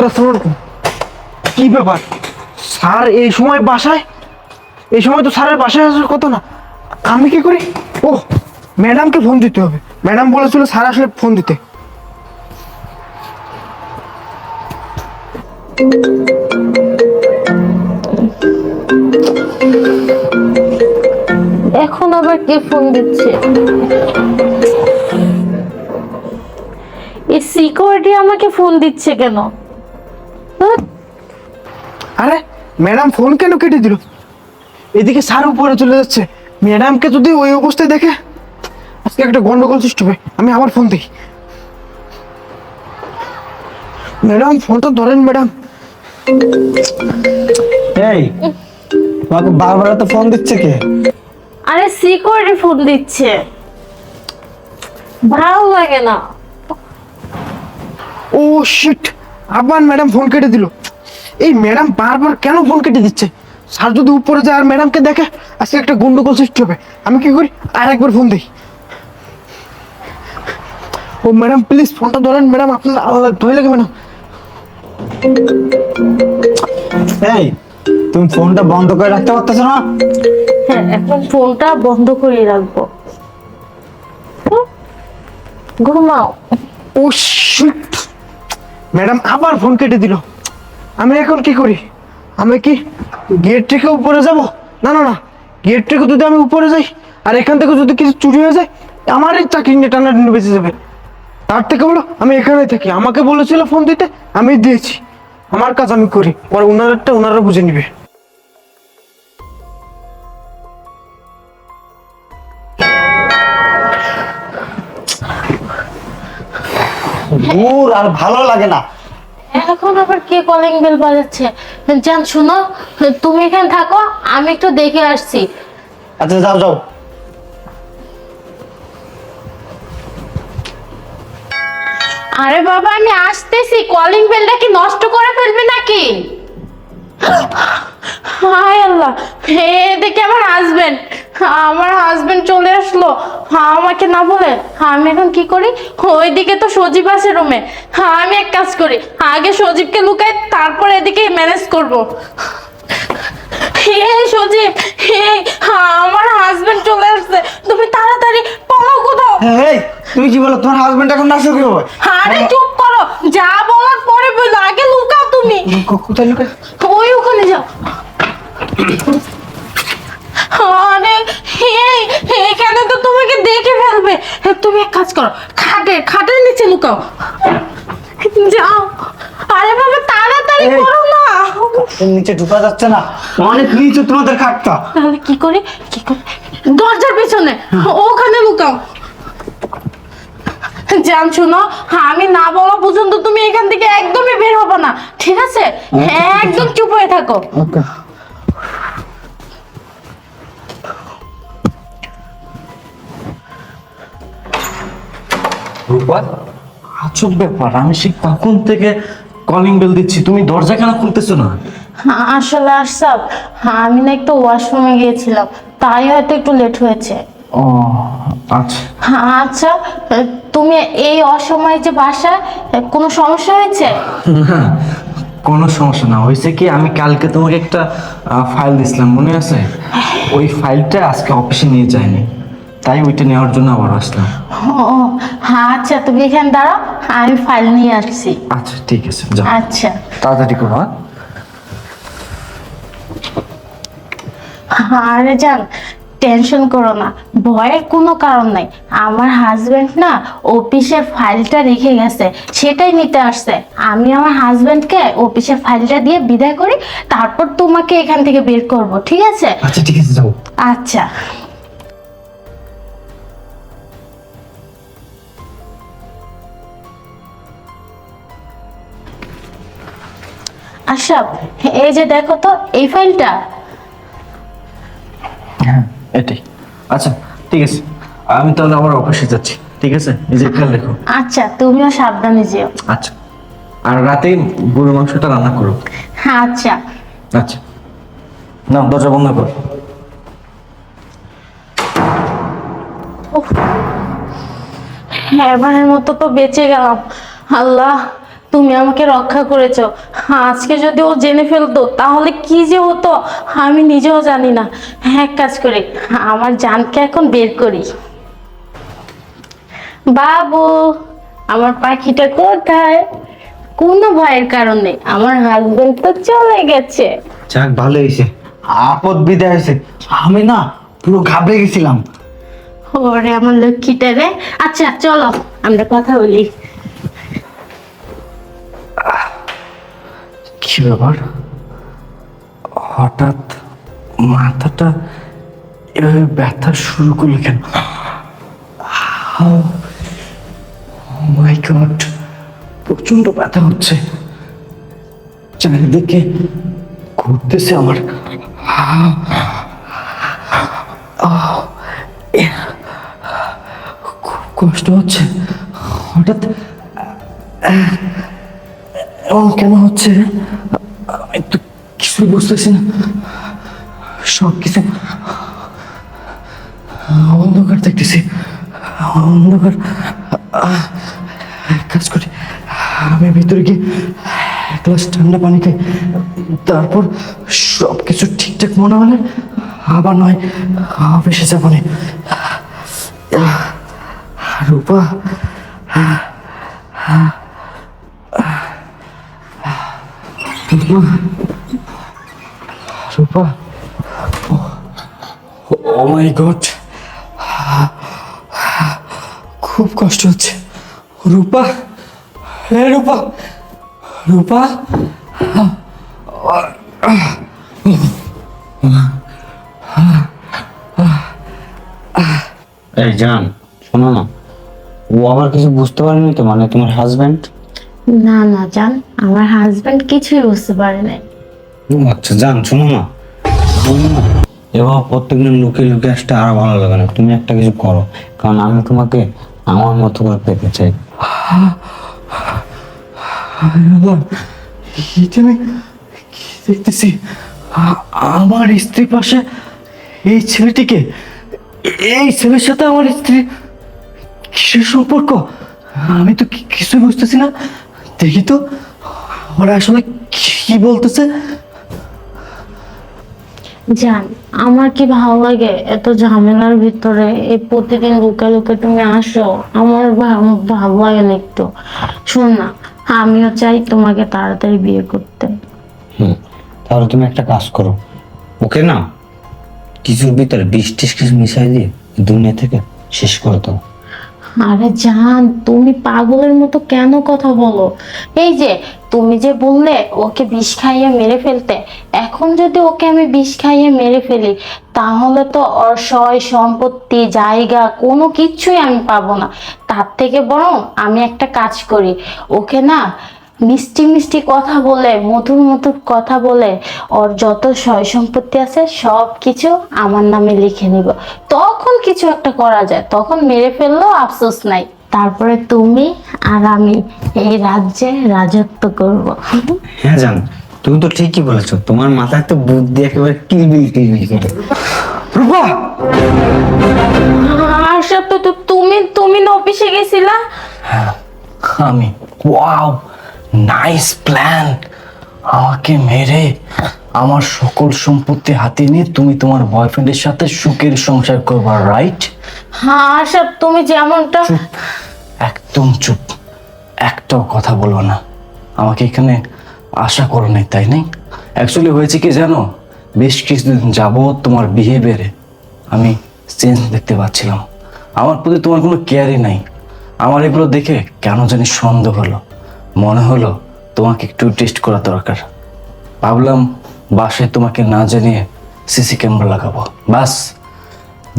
আসসালামু আলাইকুম। কি ব্যাপার স্যার এই সময় বাসায়? এই সময় তো স্যারের বাসায় আসার কথা না। আমি কি করি? ও, ম্যাডামকে ফোন দিতে হবে। ম্যাডাম বলেছিল স্যার আসলে ফোন দিতে। এখন আবার কে ফোন দিচ্ছে? এই সিকিউরিটি আমাকে ফোন দিচ্ছে কেন? ধ্যাৎ, আরে ম্যাডাম ফোন কেন কেটে দিল? এদিকে স্যার উপরে চলে যাচ্ছে। ম্যাডামকে যদি ওই অবস্থায় দেখে আজকে একটা গন্ডগোল সৃষ্টি হবে। আমি আবার ফোন দিই। ম্যাডাম ফোনটা ধরেন ম্যাডাম। এই তোমাকে বারবার তো ফোন দিচ্ছে কে? আরে সিকিউরিটি ফোন দিচ্ছে, ভালো লাগে না। ও শিট, আবার ম্যাডাম ফোন কেটে দিল। এই ম্যাডাম বারবার কেন ফোন কেটে দিচ্ছে? স্যার যদি উপরে যায় আর ম্যাডামকে দেখে আজকে একটা গন্ডগোল সৃষ্টি হবে। আমি কি করি, আর একবার ফোন দিই। ও ম্যাডাম প্লিজ ফোনটা ধরেন ম্যাডাম, আপনার আল্লাহ ভয় লাগে ম্যাডাম। এই তুমি ফোনটা বন্ধ করে রাখতে পারতেছো না? হ্যাঁ, এখন ফোনটা বন্ধ করে রাখবো। হুম, ঘুমাও। ও শিট, ম্যাডাম আবার ফোন কেটে দিল। আমি এখন কি করি? আমি কি গেট থেকে উপরে যাব? না না না, গেট থেকে যদি আমি উপরে যাই আর এখান থেকে যদি কিছু চুরি হয়ে যায়, আমারই চাকরি নিয়ে টানাটানি বেঁচে যাবে। তার থেকে বলো আমি এখানেই থাকি। আমাকে বলেছিল ফোন দিতে, আমি দিয়েছি। আমার কাজ আমি করি, পরে ওনারটা ওনারা বুঝে নিবে। দূর আর ভালো লাগে না। এখন আবার কে কলিং বেল বাজাচ্ছে? জান শোনো, তুমি এখানে থাকো, আমি একটু দেখে আসছি। আচ্ছা যাও যাও। আরে বাবা আমি আসতেছি, কলিং বেলটা কি নষ্ট করে ফেলবে নাকি? হায় আল্লাহ, এদিকে আমার হাজবেন্ড চলে আসলো। আমাকে না বলে আমি এখন কি করি? ওইদিকে তো সজীব আছে রুমে। আমি এক কাজ করি, আগে সজীবকে লুকাই, তারপর এদিকে ম্যানেজ করব। এই সজীব, এই আমার হাজবেন্ড চলে আসছে, তুমি তাড়াতাড়ি পালাও কোথাও। এই তুমি কি বলো, তোমার হাজবেন্ড এখন নাশক কি হবে? আরে চুপ করো, যা বলার পরে বলো, আগে লুকাও তুমি। কোথায় লুকায়? ওই ওখানে যাও। আরে এই এখানে তো তোমাকে দেখে ফেলবে। তুমি এক কাজ করো, খাটের নিচে লুকাও। যাও। আরে বাবা তাড়াতাড়ি এই। করো না। এর নিচে ঢুকা যাচ্ছে না, অনেক নিচে তোমাদের খাটটা। তাহলে কি করি? দরজার পিছনে, ওখানে লুকাও। জান শোনো, আমি না বলা পর্যন্ত তুমি এখান থেকে একদমই বের হবে না, ঠিক আছে? একদম চুপ হয়ে থাকো। ওকে। রূপা, আজব ব্যাপার, আমি সেই কখন থেকে কলিং বেল দিচ্ছি, তুমি দরজা কেন খুলতেছো না? আসলে আশরাফ, আমি না একটু ওয়াশরুমে গিয়েছিলাম, তাই হয়তো একটু লেট হয়েছে। ও আচ্ছা। আচ্ছা, তুমি এই অসময়ে যে বাসায়, কোনো সমস্যা হয়েছে? না, কোনো সমস্যা না। হয়েছে কি, আমি কালকে তোমাকে একটা ফাইল দিছিলাম, মনে আছে? ওই ফাইলটা আজকে অফিসে নিয়ে যায়নি, তাই ওইটা নেওয়ার জন্য আবার আসলাম। ও আচ্ছা, তুমি এখানে দাঁড়াও, আমি ফাইল নিয়ে আসছি। আচ্ছা ঠিক আছে, যাও আচ্ছা। তাড়াতাড়ি করো। আরে জান, টেনশন করো না, ভয়ের কোনো কারণ নাই। আমার হাজবেন্ড না অফিসের ফাইলটা রেখে গেছে, সেটাই নিতে আসছে। আমি আমার হাজবেন্ডকে অফিসের ফাইলটা দিয়ে বিদায় করি, তারপর তোমাকে এখান থেকে বের করব, ঠিক আছে? আচ্ছা ঠিক আছে, যাও। আচ্ছা। আশরাফ, এই যে দেখো তো এই ফাইলটা। হ্যাঁ এটাই। আচ্ছা ঠিক আছে, আমি তাহলে আমার অফিসে যাচ্ছি, ঠিক আছে? নিজের খেয়াল রেখো। আচ্ছা, তুমিও সাবধানে যেও। আচ্ছা, আর রাতে গরুর মাংসটা রান্না করো। আচ্ছা। আচ্ছা, না দরজা বন্ধ করো। এবারের মতো তো বেঁচে গেলাম। আল্লাহ, তুমি আমাকে রক্ষা করেছো। আজকে যদি ও জেনে ফেলতো তাহলে কি যে হতো আমি নিজেও জানি না। এক কাজ করি, আমার জানকে এখন বের করি। বাবু, আমার পাখিটা কোথায়? কোনো ভয়ের কারণে আমার হাজবেন্ড তো চলে গেছে। যাক ভালো হয়েছে, আপদ বিদায় হয়েছে। আমি না পুরো ঘাবড়ে গেছিলাম। ওরে আমার লক্ষ্মীটা রে। আচ্ছা চলো আমরা কথা বলি। কি ব্যাপার, হঠাৎ মাথাটা এভাবে ব্যথা শুরু করলো কেন? মাই গড, প্রচন্ড ব্যথা হচ্ছে, চারিদিকে ঘুরতেছে আমার। খুব কষ্ট হচ্ছে, হঠাৎ এমন কেন হচ্ছে? আমি তো কিছু বুঝতেছি না, সব কিছু অন্ধকার দেখতেছি, অন্ধকার। এক কাজ করি, আমি ভিতরে গিয়ে এক গ্লাস ঠান্ডা পানি খাই, তারপর সব কিছু ঠিকঠাক মনে হলে আবার নয় অফিসে যাবো না। রূপা, রূপা, ও মাই গড, খুব কষ্ট হচ্ছে। রূপা, হে রূপা, রূপা, এই জান, শোনো না, ও আবার কিছু বুঝতে পারেনি তো? মানে তোমার হাজবেন্ড? না না জান, আমার হাজবেন্ড কিছুই বুঝতে পারে নাই। আচ্ছা জান, শোনো না, এবার প্রত্যেকদিন লুকিয়ে লুকিয়ে আসতে আরো ভালো লাগে না। তুমি একটা কিছু করো, কারণ আমি তোমাকে আমার মতো করে পেতে চাই। এটা আমি কি দেখতেছি? আমার স্ত্রী পাশে এই ছেলেটিকে, এই ছেলের সাথে আমার স্ত্রী কিসের সম্পর্ক? আমি তো কিছু বুঝতেছি না। দেখি তো ওরা আসলে কি বলতেছে। জান, আমার কি ভালো লাগে এত ঝামেলার ভিতরে এই প্রতিদিন লুকে লুকে তুমি আসো, আমার ভালো লাগে না একটু। শোন না, আমিও চাই তোমাকে তাড়াতাড়ি বিয়ে করতে। তাহলে তুমি একটা কাজ করো, ওকে না কিছুর ভিতরে বিষ টিস কিছু মিশাই দিয়ে দুনিয়া থেকে শেষ করে দাও। আরে জান, তুমি পাগলের মতো কেন কথা বলো? এই যে তুমি যে বললে ওকে বিষ খাইয়ে মেরে ফেলতে, এখন যদি ওকে আমি বিষ খাইয়ে মেরে ফেলি তাহলে তো ওর সয় সম্পত্তি জায়গা কোনো কিছুই আমি পাবো না। তার থেকে বরং আমি একটা কাজ করি, ওকে না মিষ্টি মিষ্টি কথা বলে, মধুর মধুর কথা বলে ওর যত সয় সম্পত্তি আছে সব কিছু আমার নামে লিখে নিব। তখন কিছু একটা করা যায়, তখন মেরে ফেললেও আফসোস নাই। তারপরে তুমি আর আমি এই রাজ্যে রাজত্ব করব। হ্যাঁ জান, তুমি তো ঠিকই বলেছো, তোমার মাথায় তো বুদ্ধি একেবারে কিলবিল কিলবিল করে। রূপা, আর সব তো তুমি তুমি না অফিসে গেছিলা? আমি, ওয়াও, নাইস প্ল্যান। আমাকে মেরে আমার সকল সম্পত্তি হাতিয়ে নিয়ে তুমি তোমার বয়ফ্রেন্ডের সাথে সুখের সংসার করবা, রাইট? হ্যাঁ সব তুমি যেমনটা। একদম চুপ, একটাও কথা বলবো না। আমাকে এখানে আশা করো নাই, তাই নাই? অ্যাকচুয়ালি হয়েছে কি জানো, বেশ কিছুদিন যাবৎ তোমার বিহেভিয়ারে আমি চেঞ্জ দেখতে পাচ্ছিলাম। আমার প্রতি তোমার কোনো কেয়ারই নাই। আমার এগুলো দেখে কেন জানি সন্দেহ হলো, মনে হলো তোমাকে একটু টেস্ট করা দরকার। ভাবলাম বাসায় তোমাকে না জানিয়ে সিসি ক্যামেরা লাগাবো। বাস,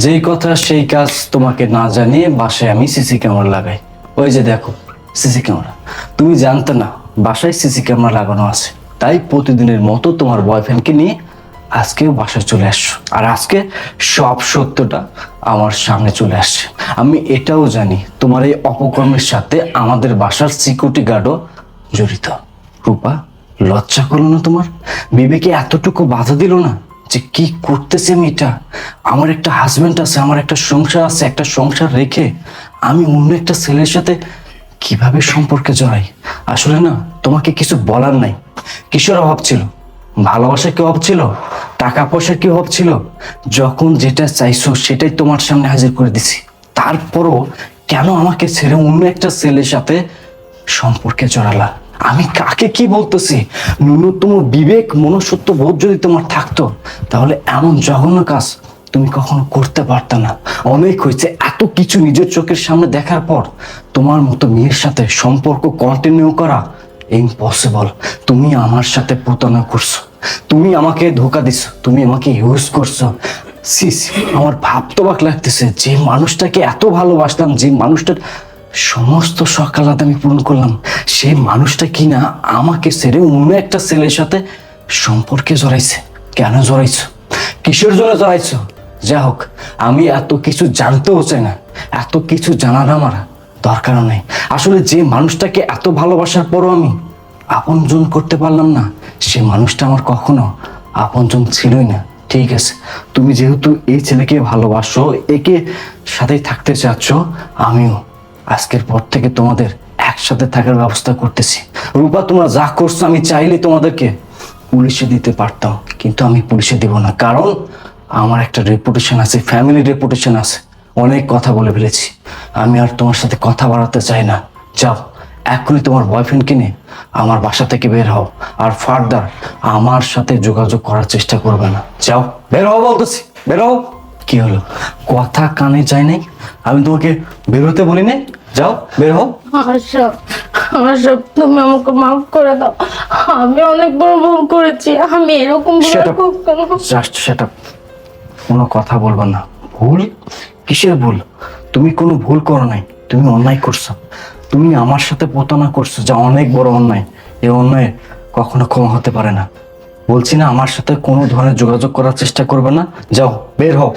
যেই কথা সেই কাজ, তোমাকে না জানিয়ে বাসায় আমি সিসি ক্যামেরা লাগাই। ওই যে দেখো সিসি ক্যামেরা। তুমি জানতে না বাসায় সিসি ক্যামেরা লাগানো আছে, তাই প্রতিদিনের মতো তোমার বয়ফ্রেন্ডকে নিয়ে আজকেও বাসায় চলে আসছো। আর আজকে সব সত্যটা আমার সামনে চলে আসছে। আমি এটাও জানি তোমার এই অপকর্মের সাথে আমাদের বাসার সিকিউরিটি গার্ডও জড়িত। রূপা, লজ্জা করলো না তোমার? বিবেকে এতটুকু বাধা দিল না যে কি করতেছে আমি? এটা আমার একটা হাজবেন্ড আছে, আমার একটা সংসার আছে, একটা সংসার রেখে আমি অন্য একটা ছেলের সাথে কিভাবে সম্পর্কে জড়াই? আসলে না, তোমাকে কিছু বলার নাই। কিসের অভাব ছিল? ভালোবাসার কি অভাব ছিল? টাকা পয়সার কি অভাব ছিল? যখন যেটা চাইছো সেটাই তোমার সামনে হাজির করে দিছি। তারপরও কেন আমাকে ছেড়ে অন্য একটা ছেলের সাথে সম্পর্কে জড়ালা? আমি কাকে কি বলতেছি? ন্যূনতম বিবেক মনুষ্যত্ব বোধ যদি তোমার থাকতো, তাহলে এমন জঘন্য কাজ তুমি কখনো করতে পারতে না। অনেক হয়েছে, এত কিছু নিজের চোখের সামনে দেখার পর তোমার মতো মেয়ের সাথে সম্পর্ক কন্টিনিউ করা ইম্পসিবল। তুমি আমার সাথে প্রতারণা করছো, তুমি আমাকে ধোকা দিছো, তুমি আমাকে ইউজ করছো। সিস, আমার ভাবতে অবাক লাগতেছে, যে মানুষটাকে এত ভালোবাসলাম, যে মানুষটার সমস্ত সকালাত আমি পূরণ করলাম, সেই মানুষটা কিনা আমাকে ছেড়ে অন্য একটা ছেলের সাথে সম্পর্কে জড়াইছে। কেন জড়াইছো? কিসের জন্য জড়াইছো? যা হোক, আমি এত কিছু জানতেও চাই না, এত কিছু জানার আমার দরকার নেই। আসলে যে মানুষটাকে এত ভালোবাসার পরও আমি আপনজন করতে পারলাম না, সে মানুষটা আমার কখনো আপনজন ছিলই না। ঠিক আছে, তুমি যেহেতু এই ছেলেকে ভালোবাসো, একে সাথেই থাকতে চাচ্ছ, আমিও আজকের পর থেকে তোমাদের একসাথে থাকার ব্যবস্থা করতেছি। রূপা, তোমরা যা করছো আমি চাইলে তোমাদেরকে পুলিশে দিতে পারতাম, কিন্তু আমি পুলিশে দিব না। কারণ আমার একটা রেপুটেশন আছে, ফ্যামিলি রেপুটেশন আছে। অনেক কথা বলে ফেলেছি, আমি আর তোমার সাথে কথা বাড়াতে চাই না। যাও, এখনই তোমার বয়ফ্রেন্ডকে নিয়ে আমার বাসা থেকে বের হও, আর ফার্দার আমার সাথে যোগাযোগ করার চেষ্টা করবে না। যাও, বের হও বলতেছি, বের হও। কি হলো, কথা কানে যায় নাই? আমি তোমাকে বেরোতে বলি নাই? যাও, বের হও। আশরাফ, আশরাফ, তুমি আমাকে মাফ করে দাও। আমি অনেক বড় ভুল করেছি। আমি এরকম Shut ভুল up. কেন? Just set up. কোনো কথা বলবো না। ভুল? কিসের ভুল? তুমি কোনো ভুল করো নাই, তুমি অন্যায় করছো। তুমি আমার সাথে প্রতারণা করছো, যা অনেক বড় অন্যায়। এই অন্যায় কখনো ক্ষমা হতে পারে না। বলছি না, আমার সাথে কোনো ধরনের যোগাযোগ করার চেষ্টা করবে না। যাও, বের হও।